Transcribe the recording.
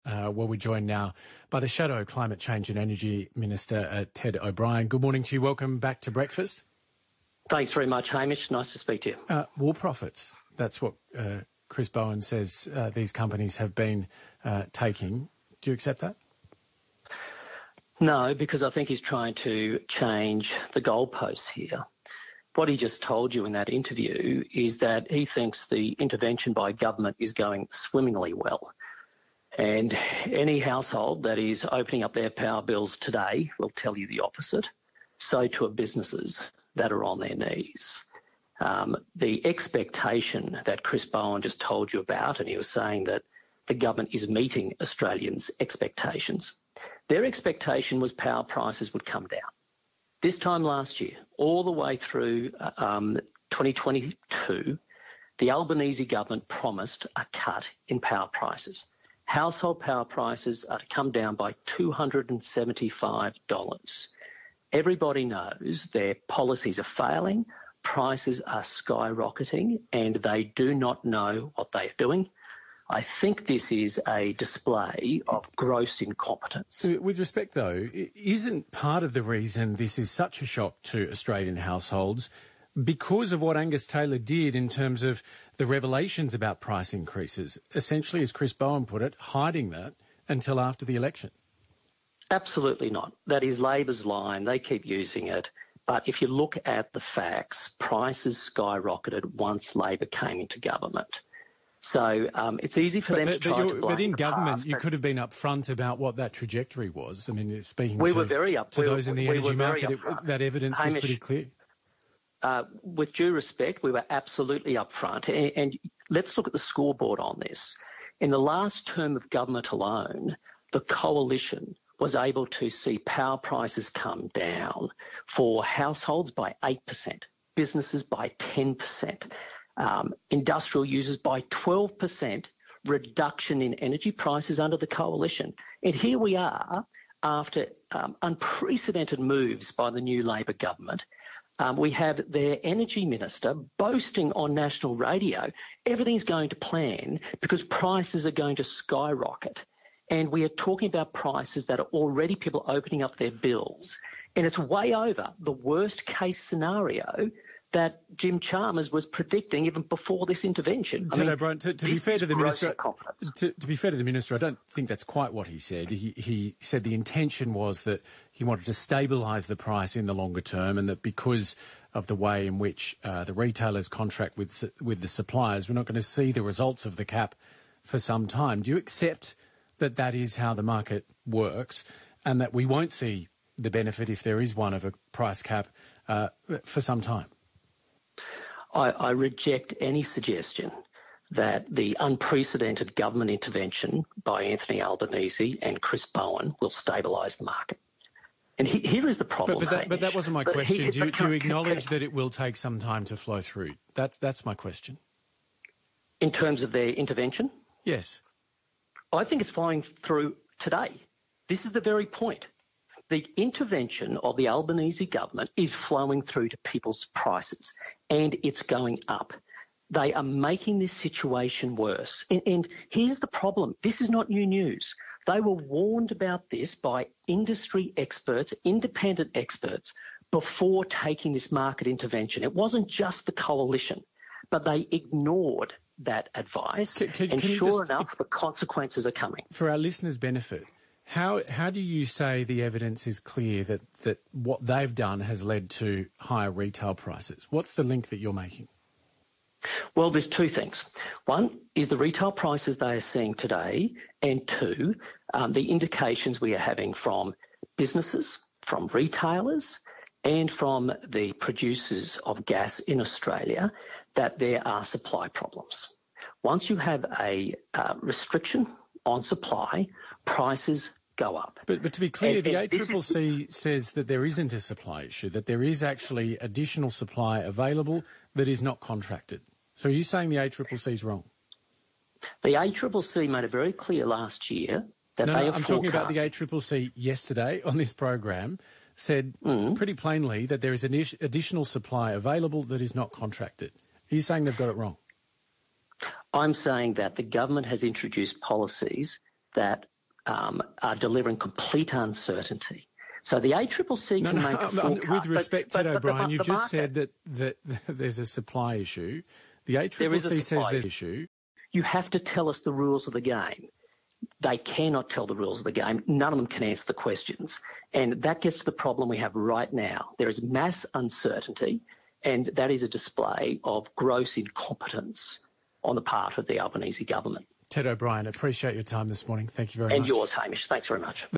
We're joined now by the Shadow Climate Change and Energy Minister, Ted O'Brien. Good morning to you. Welcome back to Breakfast. Thanks very much, Hamish. Nice to speak to you. War profits. That's what Chris Bowen says these companies have been taking. Do you accept that? No, because I think he's trying to change the goalposts here. What he just told you in that interview is that he thinks the intervention by government is going swimmingly well. And any household that is opening up their power bills today will tell you the opposite. So too are businesses that are on their knees. The expectation that Chris Bowen just told you about, and he was saying that the government is meeting Australians' expectations. Their expectation was power prices would come down. This time last year, all the way through 2022, the Albanese government promised a cut in power prices. Household power prices are to come down by $275. Everybody knows their policies are failing, prices are skyrocketing, and they do not know what they are doing. I think this is a display of gross incompetence. With respect, though, isn't part of the reason this is such a shock to Australian households because of what Angus Taylor did in terms of the revelations about price increases, essentially, as Chris Bowen put it, hiding that until after the election? Absolutely not. That is Labor's line. They keep using it. But if you look at the facts, prices skyrocketed once Labor came into government. So it's easy for them to try to blame But in the government, past, you could have been upfront about what that trajectory was. I mean, speaking we to, were very to those in the energy market, that evidence was Hamish, pretty clear. With due respect, we were absolutely upfront. And let's look at the scoreboard on this. In the last term of government alone, the coalition was able to see power prices come down for households by 8%, businesses by 10%. Industrial users by 12% reduction in energy prices under the coalition. And here we are after unprecedented moves by the new Labor government. We have their energy minister boasting on national radio, everything's going to plan because prices are going to skyrocket. And we are talking about prices that are already people opening up their bills. And it's way over the worst case scenario that Jim Chalmers was predicting even before this intervention. Ted O'Brien, to be fair to the minister, to be fair to the minister, I don't think that's quite what he said. He said the intention was that he wanted to stabilise the price in the longer term, and that because of the way in which the retailers contract with the suppliers, we're not going to see the results of the cap for some time. Do you accept that that is how the market works, and that we won't see the benefit, if there is one, of a price cap for some time? I reject any suggestion that the unprecedented government intervention by Anthony Albanese and Chris Bowen will stabilise the market. And here is the problem. But that wasn't my question. Do you acknowledge that it will take some time to flow through? That's my question. In terms of their intervention? Yes. I think it's flowing through today. This is the very point. The intervention of the Albanese government is flowing through to people's prices, and it's going up. They are making this situation worse. And here's the problem. This is not new news. They were warned about this by industry experts, independent experts, before taking this market intervention. It wasn't just the coalition, but they ignored that advice. Sure enough, the consequences are coming. For our listeners' benefit, how do you say the evidence is clear that what they've done has led to higher retail prices? What's the link that you're making? Well, there's two things. One is the retail prices they are seeing today, and two, the indications we are having from businesses, from retailers, and from the producers of gas in Australia that there are supply problems. Once you have a restriction on supply, prices go up. But to be clear, the ACCC says that there isn't a supply issue, that there is actually additional supply available that is not contracted. So are you saying the ACCC is wrong? The ACCC made it very clear last year that they have I'm talking about the ACCC yesterday on this program, said pretty plainly that there is an additional supply available that is not contracted. Are you saying they've got it wrong? I'm saying that the government has introduced policies that are delivering complete uncertainty. So the ACCC can make a forecast. With respect, Ted O'Brien, you've just said that there's a supply issue. The ACCC says there's an issue. You have to tell us the rules of the game. They cannot tell the rules of the game. None of them can answer the questions. And that gets to the problem we have right now. There is mass uncertainty, and that is a display of gross incompetence on the part of the Albanese government. Ted O'Brien, appreciate your time this morning. Thank you very much. And yours, Hamish. Thanks very much.